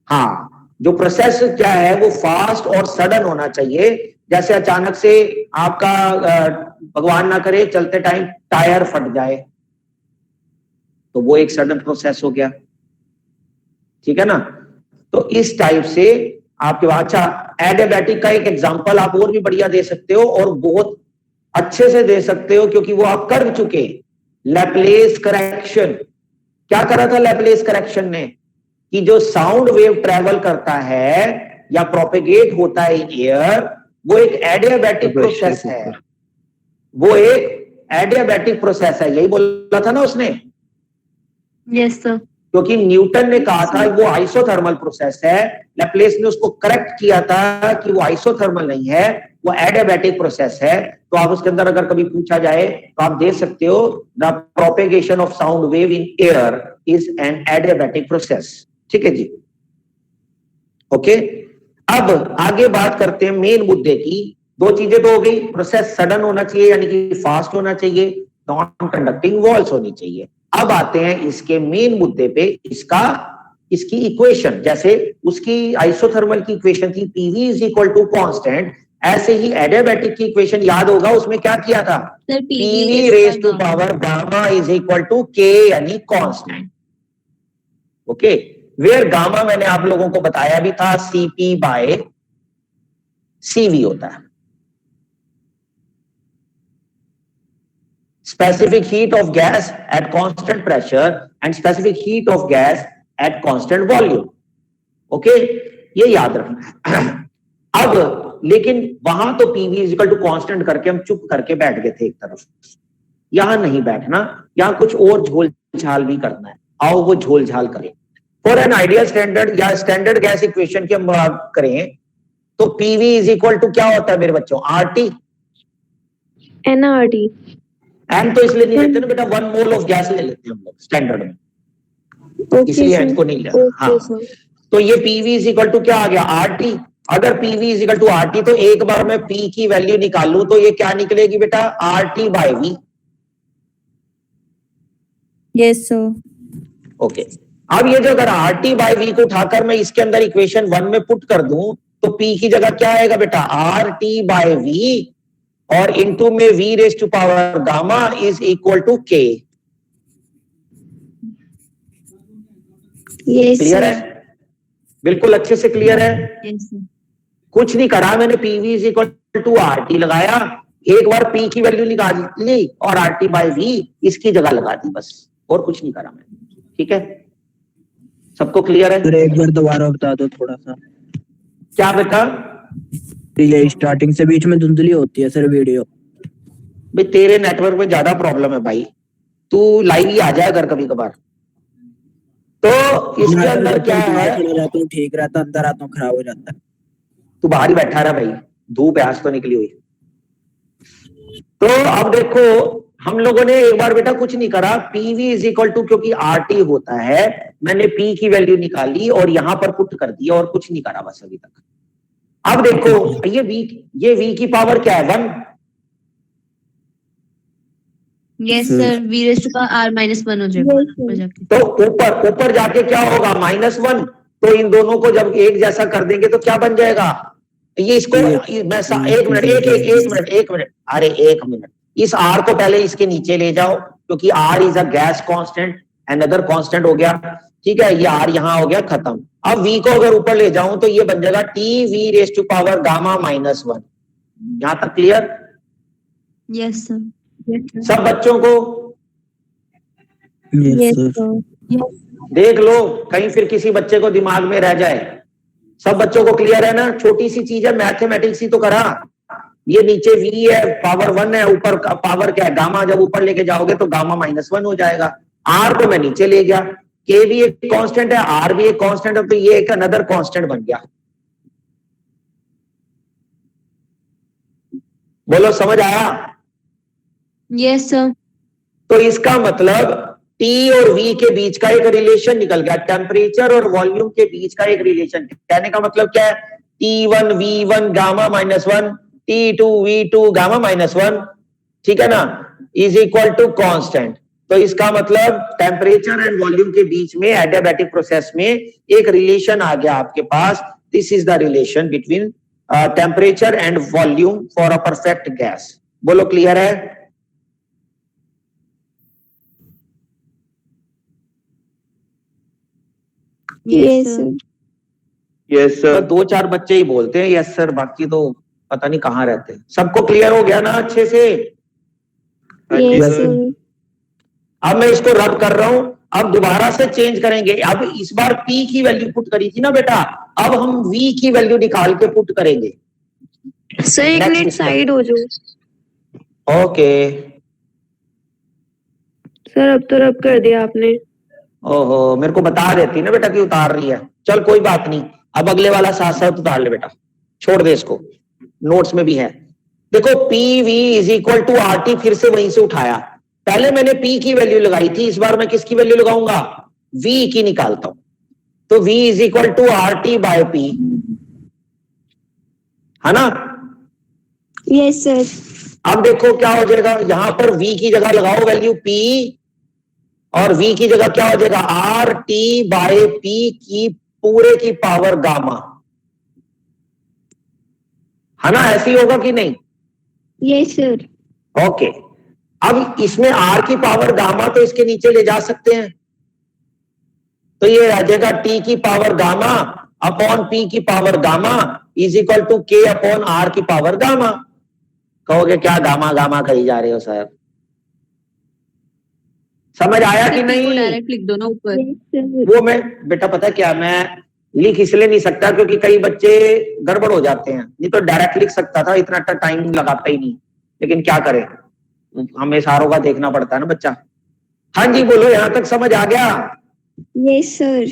हाँ, जो प्रोसेस क्या है वो फास्ट और सडन होना चाहिए। जैसे अचानक से आपका भगवान ना करे चलते टाइम टायर फट जाए, तो वो एक सडन प्रोसेस हो गया। ठीक है ना? तो इस टाइप से आपके पास, अच्छा एडियाबैटिक का एक एग्जांपल आप और भी बढ़िया दे सकते हो, और बहुत अच्छे से दे सकते हो, क्योंकि वो आप कर चुके। लैप्लेस करेक्शन, क्या करा था लैप्लेस करेक्शन ने? कि जो साउंड वेव ट्रेवल करता है या प्रोपेगेट होता है इन एयर, वो एक एडियाबैटिक प्रोसेस है, वो एक एडियाबैटिक प्रोसेस है। यही बोला था ना उसने? Yes sir. क्योंकि न्यूटन ने कहा था वो आइसोथर्मल प्रोसेस है, लैप्लेस ने उसको करेक्ट किया था कि वो आइसोथर्मल नहीं है, वो एडियाबैटिक प्रोसेस है। तो आप उसके अंदर अगर कभी पूछा जाए तो आप दे सकते हो, the propagation of sound wave in air is an adiabatic process. ठीक है जी, ओके। अब आगे बात करते हैं मेन मुद्दे की। दो चीजें तो हो गई, प्रोसेस सडन होना चाहिए यानी कि फास्ट होना चाहिए, नॉन कंडक्टिंग वॉल्स होनी चाहिए। अब आते हैं इसके मेन मुद्दे पे, इसकी इक्वेशन। जैसे उसकी आइसोथर्मल की इक्वेशन थी PV is equal to constant, ऐसे ही एडियाबैटिक की इक्वेशन याद होगा, उसमें क्या किया था? PV raise to power gamma is equal to K, यानी कांस्टेंट। ओके, वेयर गामा मैंने आप लोगों को बताया भी था सीपी बाय सीवी होता है। specific heat of gas at constant pressure and specific heat of gas at constant volume. Okay, ये याद रखना है। अब लेकिन वहां तो PV is equal to constant करके हम चुप करके बैठ गए थे एक तरफ, यहां नहीं बैठना, यहां कुछ और झोल झाल भी करना है। आओ वो झोल झाल करें। फॉर एन आइडियल स्टैंडर्ड या स्टैंडर्ड गैस इक्वेशन की हम बात करें तो पीवी इज इक्वल टू क्या होता है मेरे बच्चों? आरटी। NRT. एन तो इसलिए नहीं लेते ना बेटा, 1 मोल ऑफ गैस ले लेते हैं हम लोग स्टैंडर्ड में, Okay, इसलिए sir. एन को नहीं लेते। हाँ, Okay, sir. तो ये पीवी इज इक्वल टू क्या आ गया? आरटी। अगर PV is equal to RT तो एक बार मैं पी की वैल्यू निकालूं तो ये क्या निकलेगी बेटा? RT by V. Yes, sir. Okay, अब ये जो अगर आरटी बाय वी को उठाकर मैं इसके अंदर इक्वेशन 1 में पुट कर दूं तो पी की जगह क्या आएगा बेटा? आरटी बाय वी और इनटू में V raise to power gamma is equal to K. Yes, clear sir. है? बिल्कुल अच्छे से क्लियर है। Yes, sir. कुछ नहीं करा मैंने, PV is equal to RT लगाया, एक बार पी की वैल्यू निकाल ली और आरटी बाय वी इसकी जगह लगा दी, बस और कुछ नहीं करा मैंने। ठीक है, सबको क्लियर है? सर एक बार दोबारा बता दो थोड़ा सा। क्या बेटा? ये स्टार्टिंग से बीच में धुंधली होती है सर वीडियो। भाई तेरे नेटवर्क में ज्यादा प्रॉब्लम है भाई, तू लाइव ही आ जाया कर कभी कभार। तो इसके अंदर क्या है, रहता हूँ ठीक रहता, अंदर आता हूँ खराब हो जाता है। तू बाहर ही बैठा रहा भाई, धूप है आज तो निकली हुई। तो अब देखो हम लोगों ने एक बार बेटा कुछ नहीं करा, पीवी इज इक्वल टू, क्योंकि आरटी होता है, मैंने पी की वैल्यू निकाली और यहां पर पुट कर दिया और कुछ नहीं करा बस अभी तक। अब देखो ये वी की पावर क्या है? 1। Yes, sir. V raised to power R minus 1 हो जाएगा Yes, sir. ऊपर जाके। तो ऊपर जाके क्या होगा? -1। तो इन दोनों को जब एक जैसा कर देंगे तो क्या बन जाएगा? ये इसको एक मिनट, अरे एक मिनट, इस आर को पहले इसके नीचे ले जाओ क्योंकि R is a gas constant, another constant हो गया। ठीक है, ये आर यहां हो गया खत्म। अब वी को अगर ऊपर ले जाऊं तो ये बन जाएगा T V raise to power gamma -1। यहां तक क्लियर? Yes, sir. सब बच्चों को Yes, sir. देख लो, कहीं फिर किसी बच्चे को दिमाग में रह जाए। सब बच्चों को क्लियर है ना? छोटी सी चीज है, मैथमेटिक्स ही तो करा। ये नीचे वी है, पावर 1 है, ऊपर का पावर क्या है? गामा। जब ऊपर लेके जाओगे तो गामा -1 हो जाएगा। आर को मैं नीचे ले गया, के भी एक कांस्टेंट है, आर भी एक कांस्टेंट है, तो ये एक अनदर कांस्टेंट बन गया। बोलो समझ आया? Yes, sir. तो इसका मतलब टी और वी के बीच का एक रिलेशन निकल गया, टेम्परेचर और वॉल्यूम के बीच का एक रिलेशन। कहने का मतलब क्या है? T1 V1 gamma -1, T2 V2 gamma -1, ठीक है ना, इज इक्वल टू कांस्टेंट। तो इसका मतलब टेम्परेचर एंड वॉल्यूम के बीच में एडियाबैटिक प्रोसेस में एक रिलेशन आ गया आपके पास। This is the relation between temperature and volume for a perfect gas. बोलो क्लियर है? Yes, sir. यस तो सर। 2-4 बच्चे ही बोलते हैं यस सर, बाकी तो पता नहीं कहाँ रहते हैं। सबको क्लियर हो गया ना अच्छे से? Yes, sir. अब मैं इसको रब कर रहा हूं, अब दोबारा से चेंज करेंगे। अब इस बार P की वैल्यू पुट करी थी ना बेटा, अब हम V की वैल्यू निकाल के पुट करेंगे। सर एक Next मिनट step. साइड हो जाओ। ओके। सर अब तो रब कर दिया आपने। ओहो, मेरे को बता देती ना बेटा कि उतार रही है। चल कोई बात नहीं, अब अगले वाला साथ साथ उतार ले बेटा, छोड़ दे इसको, नोट्स में भी है। देखो P V is equal to R T, फिर से वहीं से उठाया। पहले मैंने पी की वैल्यू लगाई थी, इस बार मैं किसकी वैल्यू लगाऊंगा? वी की निकालता हूं। तो V is equal to R T by P, है ना? Yes sir. अब देखो क्या हो जाएगा, यहां पर वी की जगह लगाओ वैल्यू पी, और वी की जगह क्या हो जाएगा? आर टी बाय पी की पूरे की पावर गामा, है ना? ऐसे ही होगा कि नहीं? Yes sir. ओके, अब इसमें आर की पावर गामा तो इसके नीचे ले जा सकते हैं, तो ये आ जाएगा टी की पावर गामा अपॉन पी की power gamma is equal to K upon R की पावर गामा। कहोगे क्या गामा गामा कही जा रहे हो सर? समझ आया कि नहीं? डायरेक्ट लिख दो ना ऊपर। Yes, sir. वो मैं बेटा पता क्या, मैं लिख इसलिए नहीं सकता क्योंकि कई बच्चे गड़बड़ हो जाते हैं, नहीं तो डायरेक्ट लिख सकता था, इतना टाइम लगाता ही नहीं, लेकिन क्या करें, हमें सारों का देखना पड़ता है ना बच्चा। हाँ जी बोलो, यहां तक समझ आ गया? Yes, sir.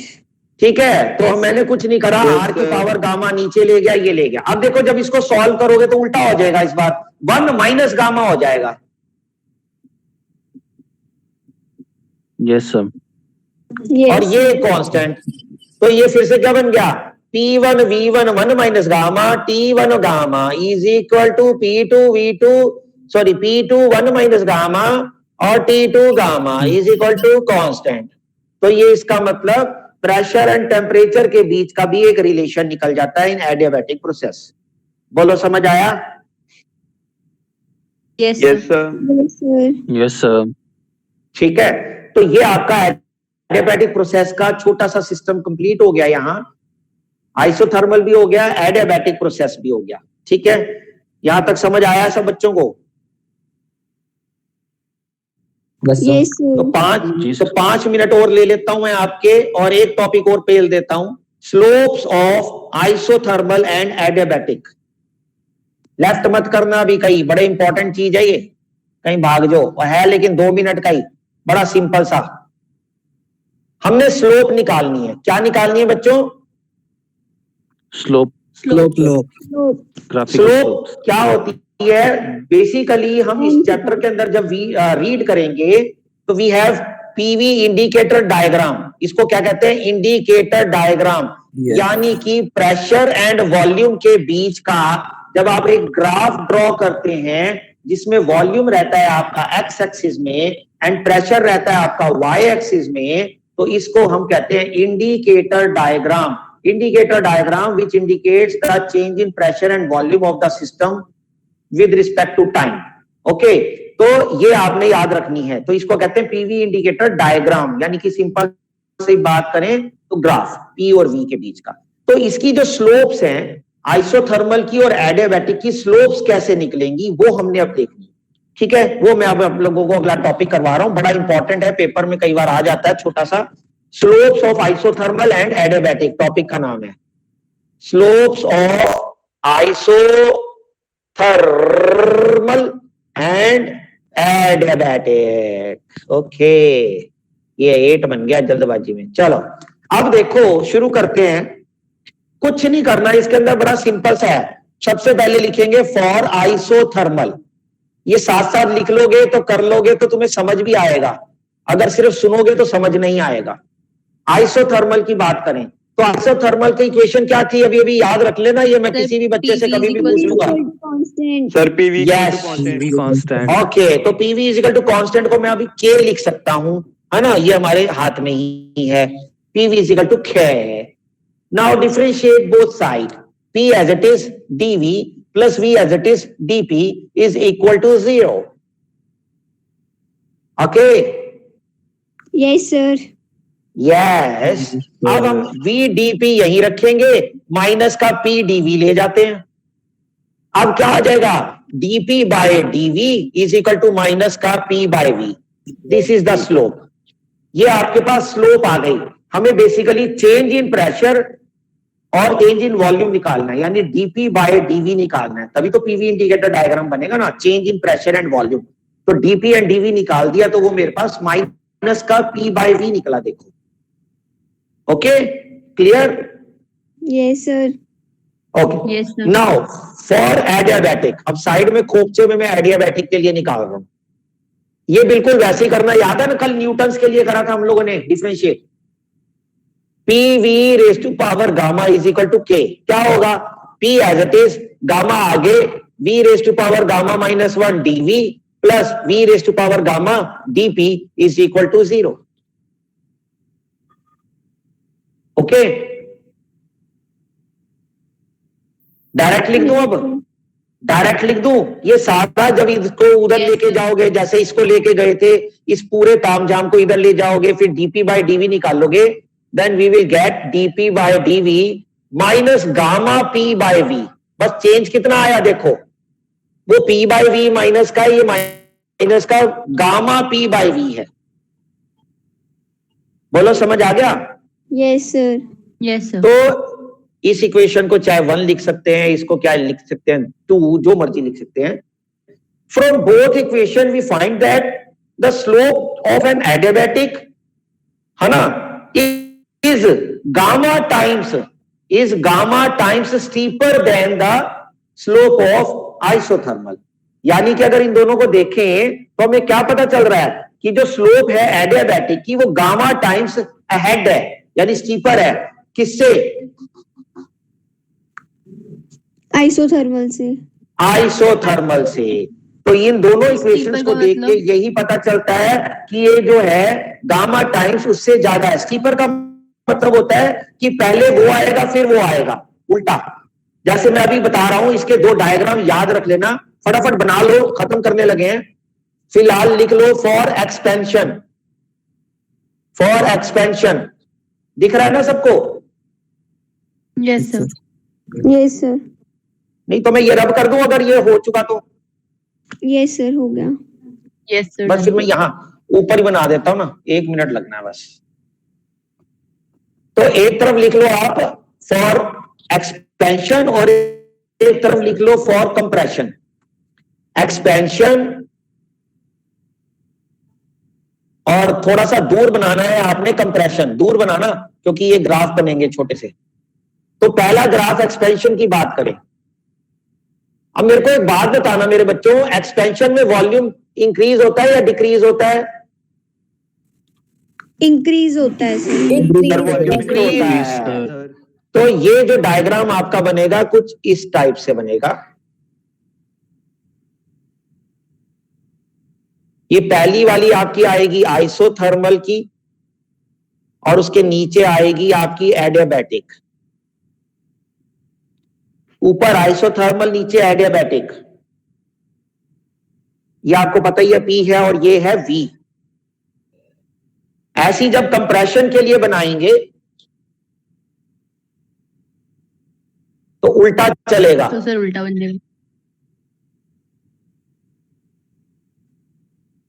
ठीक है, तो मैंने कुछ नहीं करा, Yes, आर की sir. पावर गामा नीचे ले गया, ये ले गया। अब देखो जब इसको सॉल्व करोगे तो उल्टा हो जाएगा, इस बार 1 माइनस गामा हो जाएगा। Yes sir. Yes. और ये कांस्टेंट, तो ये फिर से क्या बन गया, P1 V1 1 minus gamma T1 gamma is equal to P2 V2 sorry P2 1 minus gamma और T2 gamma is equal to constant. तो ये इसका मतलब प्रेशर एंड टेम्परेचर के बीच का भी एक रिलेशन निकल जाता है इन एडियाबैटिक प्रोसेस। बोलो समझ आया? Yes yes sir. Yes, sir. Yes sir. ठीक है, तो ये आपका एडियाबैटिक प्रोसेस का छोटा सा सिस्टम कंप्लीट हो गया। यहाँ आइसोथर्मल भी हो गया, एडियाबैटिक प्रोसेस भी हो गया। ठीक है, यहां तक समझ आया सब बच्चों को? Yes, sir. Yes, sir. तो 5 मिनट और ले लेता हूं मैं आपके, और एक टॉपिक और पेल देता हूं, slopes of isothermal and adiabatic. Left मत करना अभी, कहीं बड़े इंपॉर्टेंट चीज है ये, कहीं भाग जो है, लेकिन 2 मिनट का ही, बड़ा सिंपल सा। हमने स्लोप निकालनी है। क्या निकालनी है बच्चों? स्लोप। स्लोप स्लोप क्या होती है? बेसिकली हम इस चैप्टर के अंदर जब रीड करेंगे तो we have PV indicator diagram. इसको क्या कहते हैं? Indicator diagram. Yes. यानी कि प्रेशर एंड वॉल्यूम के बीच का जब आप एक ग्राफ ड्रॉ करते हैं जिसमें वॉल्यूम रहता है आपका एक्स एक्सिस में एंड प्रेशर रहता है आपका वाई एक्सिस में, तो इसको हम कहते हैं indicator diagram. Indicator diagram which indicates the change in pressure and volume of the system with respect to time. Okay, तो ये आपने याद रखनी है। तो इसको कहते हैं पीवी इंडिकेटर डायग्राम, यानी कि सिंपल से बात करें तो ग्राफ पी और वी के बीच का। तो इसकी जो स्लोप्स हैं आइसोथर्मल की और एडियाबैटिक की, स्लोप्स कैसे निकलेंगी वो हमने अब देखनी। ठीक है, वो मैं अब आप लोगों को अगला टॉपिक करवा रहा हूं, बड़ा इंपॉर्टेंट है, पेपर में कई बार आ जाता है छोटा सा। Slopes of isothermal and adiabatic topic का नाम है, slopes of isothermal and adiabatic. Okay, ये 8 बन गया जल्दबाजी में। चलो अब देखो शुरू करते हैं। कुछ नहीं करना इसके अंदर, बड़ा सिंपल सा है। सबसे पहले लिखेंगे फॉर आइसोथर्मल। ये साथ साथ लिख लोगे तो कर लोगे तो तुम्हें समझ भी आएगा, अगर सिर्फ सुनोगे तो समझ नहीं आएगा। आइसोथर्मल की बात करें तो आइसोथर्मल की इक्वेशन क्या थी? अभी अभी याद रख लेना, ये मैं किसी भी बच्चे से कभी भी पूछ लूंगा। Constant. Sir PV Yes. Constant. Okay, तो पीवी इजिकल टू कांस्टेंट को मैं अभी के लिख सकता हूं, है ना, ये हमारे हाथ में ही है। पीवी इजिकल टू के। Now differentiate both side, P as it is dV plus V as it is dP is equal to 0. Okay? Yes, sir. Yes. अब हम V dP यहीं रखेंगे, माइनस का P dV ले जाते हैं। अब क्या आ जाएगा? dP by dV is equal to minus का P by V. This is the slope. ये आपके पास स्लोप आ गई। हमें बेसिकली चेंज इन प्रेशर और चेंज इन वॉल्यूम निकालना है, यानी डीपी बाय डीवी निकालना है, तभी तो पीवी इंडिकेटर डायग्राम बनेगा ना, change in pressure and volume. तो डीपी एंड डीवी निकाल दिया तो वो मेरे पास माइनस का पी बाय वी निकला। देखो, okay, clear? Yes, sir. Okay, yes sir. Now for adiabatic. अब साइड में खोपचे में मैं एडियाबैटिक के लिए निकाल रहा हूं। ये बिल्कुल वैसे ही करना, याद है ना कल न्यूटन्स के लिए करा था हम लोगों ने differentiate. P V raise to power gamma is equal to K. क्या होगा? P as it is, gamma आगे, V raise to power gamma minus 1 d V plus V raise to power gamma d P is equal to 0। Okay, direct लिख दूं? अब direct लिख दूं? ये सारा जब इसको उधर लेके जाओगे, जैसे इसको लेके गए थे, इस पूरे तामझाम को इधर ले जाओगे, फिर डीपी बाय डीवी निकालोगे, then we will get dp by dv minus gamma p by v। बस चेंज कितना आया देखो, वो p by v माइनस का, ये माइनस का गामा p by v है। बोलो समझ आ गया? Yes, sir. Yes sir. तो इस इक्वेशन को चाहे 1 लिख सकते हैं, इसको क्या लिख सकते हैं 2, जो मर्जी लिख सकते हैं। From both equation we find that the slope of an adiabatic, है ना, is gamma times steeper than the slope of isothermal. यानी कि अगर इन दोनों को देखें तो हमें क्या पता चल रहा है कि जो स्लोप है एडियाबैटिक की वो गामा टाइम्स अहेड है, यानी स्टीपर है। किससे? Isothermal से. आइसोथर्मल से। तो इन दोनों इक्वेशंस स्टीपर को का देख के मतलब? यही पता चलता है कि ये जो है गामा टाइम्स उससे ज्यादा है। स्टीपर का मतलब होता है कि पहले वो आएगा फिर वो आएगा, उल्टा। जैसे मैं अभी बता रहा हूं, इसके 2 डायग्राम याद रख लेना, फटाफट बना लो, खत्म करने लगे हैं। फिलहाल लिख लो फॉर एक्सपेंशन। दिख रहा है ना सबको? Yes sir. Yes, sir. नहीं तो मैं ये रब कर दूं अगर ये हो चुका तो। Yes, sir. हो गया. Yes sir. बस फिर मैं यहां ऊपर ही बना देता हूं ना, 1 मिनट लगना है बस। तो एक तरफ लिख लो आप फॉर एक्सपेंशन और एक तरफ लिख लो फॉर कंप्रेशन। एक्सपेंशन और थोड़ा सा दूर बनाना है आपने कंप्रेशन, दूर बनाना क्योंकि ये ग्राफ बनेंगे छोटे से। तो पहला ग्राफ एक्सपेंशन की बात करें। अब मेरे को एक बात बताना मेरे बच्चों, एक्सपेंशन में वॉल्यूम इंक्रीज होता है या डिक्रीज होता है? Increase होता है sir. Increase होता है। तो ये जो डायग्राम आपका बनेगा कुछ इस टाइप से बनेगा। ये पहली वाली आपकी आएगी आइसोथर्मल की और उसके नीचे आएगी आपकी एडियाबैटिक। ऊपर आइसोथर्मल, नीचे एडियाबैटिक। ये आपको पता ही है P है और ये है V। ऐसी जब कंप्रेशन के लिए बनाएंगे तो उल्टा चलेगा। तो सर उल्टा बन जाएगा।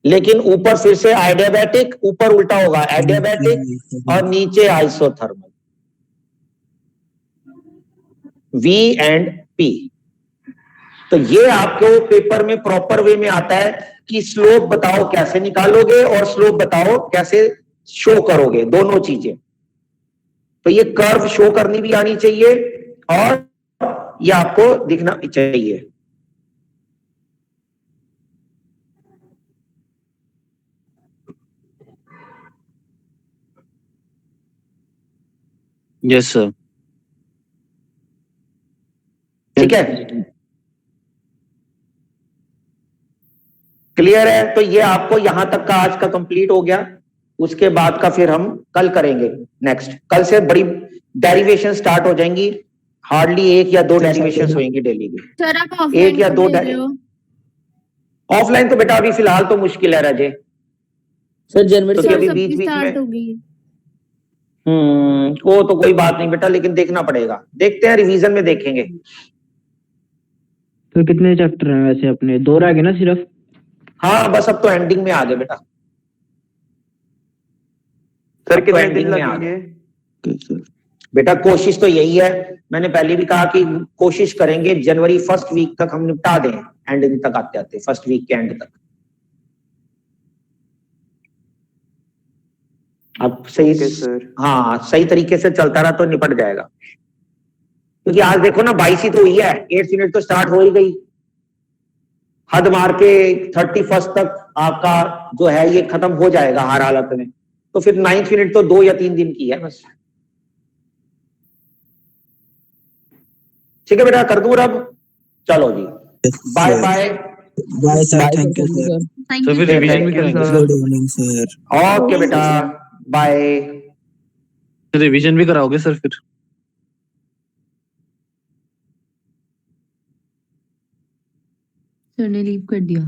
लेकिन ऊपर फिर से एडियाबैटिक, ऊपर उल्टा होगा एडियाबैटिक और नीचे आइसोथर्मल। V and P। तो ये आपको पेपर में प्रॉपर वे में आता है कि स्लोप बताओ कैसे निकालोगे और स्लोप बताओ कैसे शो करोगे, दोनों चीजें। तो ये कर्व शो करनी भी आनी चाहिए और ये आपको दिखना भी चाहिए। Yes sir. ठीक है, क्लियर है? तो ये आपको यहां तक का आज का कंप्लीट हो गया। उसके बाद का फिर हम कल करेंगे। नेक्स्ट कल से बड़ी डेरिवेशन स्टार्ट हो जाएंगी। हार्डली 1 या 2 डेरिवेशन होंगी डेली की। सर आप 1 या 2 ऑफलाइन हो? ऑफलाइन तो बेटा अभी फिलहाल तो मुश्किल है राजे, सर जनवरी क्योंकि से अभी सबकी बीच बीच स्टार्ट में होगी। वो तो कोई बात नहीं बेटा, लेकिन देखना पड़ेगा। देखते हैं, रिवीजन में देखेंगे। तो कितने चैप्टर हैं वैसे अपने? 2 रह गए ना सिर्फ? हाँ बस अब तो एंडिंग में आ गए बेटा। सर अब तो एंडिंग में आ गए बेटा। कोशिश तो यही है, मैंने पहले भी कहा कि कोशिश करेंगे जनवरी फर्स्ट वीक तक हम निपटा दें, एंडिंग तक आते आते फर्स्ट वीक के एंड तक। अब सही हाँ सही तरीके से चलता रहा तो निपट जाएगा। क्योंकि आज देखो ना 22 ही तो हुई है, 8 मिनट तो स्टार्ट हो ही गई। हद मार के 31 तक आपका जो है ये खत्म हो जाएगा हर हालत में। तो फिर 9 मिनट तो 2 या 3 दिन की है बस। ठीक है बेटा, कर दूं अब? चलो जी, bye bye. Bye sir, thank you sir. Thank तो यू फिर रिवीजन भी करेंगे sir. Good evening sir. Okay बेटा, बाय। रिवीजन भी कराओगे सर फिर? सर ने लीव कर दिया।